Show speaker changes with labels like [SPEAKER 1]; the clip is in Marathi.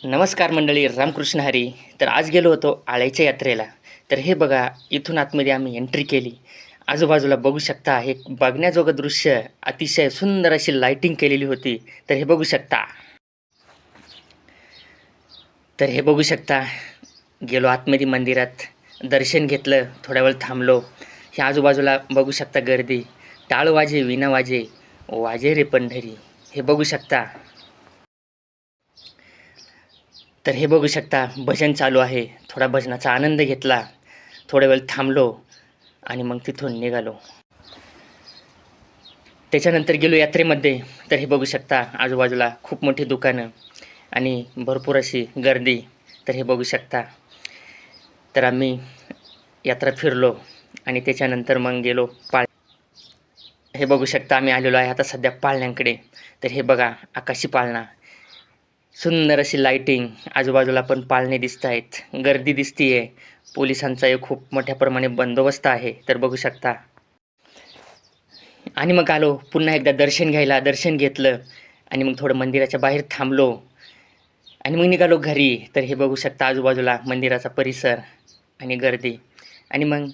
[SPEAKER 1] नमस्कार मंडळी, रामकृष्ण हरी. तर आज गेलो होतो आळ्याच्या यात्रेला. तर हे बघा, इथून आतमध्ये आम्ही एंट्री केली. आजूबाजूला बघू शकता, हे बघण्याजोगं दृश्य, अतिशय सुंदर अशी लाइटिंग केलेली होती. तर हे बघू शकता. गेलो आतमध्ये मंदिरात, दर्शन घेतलं, थोड्या वेळ थांबलो. हे आजूबाजूला बघू शकता गर्दी. टाळ वाजे, वीणा वाजे, वाजे रे पंढरी. हे बघू शकता. तर हे बघू शकता, भजन चालू आहे. थोडा भजनाचा आनंद घेतला. थोडा वेळ थांबलो आणि मग तिथून निघालो. त्याच्यानंतर गेलो यात्रेमध्ये. तर हे बघू शकता, आजूबाजूला खूप मोठी दुकानं आणि भरपूर अशी गर्दी. तर हे बघू शकता. तर आम्ही यात्रा फिरलो आणि त्याच्यानंतर मग गेलो हे बघू शकता, आम्ही आलेलो आहे आता सध्या पाळण्यांकडे. तर हे बघा, आकाशी पाळणा, सुंदर अशी लाइटिंग, आजूबाजूला पण पाळणे दिसत आहेत, गर्दी दिसतीये. पोलिसांचा खूप मोठ्या प्रमाणे बंदोबस्त आहे. तर बघू शकता. आणि मग आलो पुन्हा एकदा दर्शन घ्यायला. दर्शन घेतलं आणि मग थोडं मंदिराच्या बाहेर थांबलो आणि मग निघालो घरी. तर हे बघू शकता, आजूबाजूला मंदिराचा परिसर आणि गर्दी. आणि मग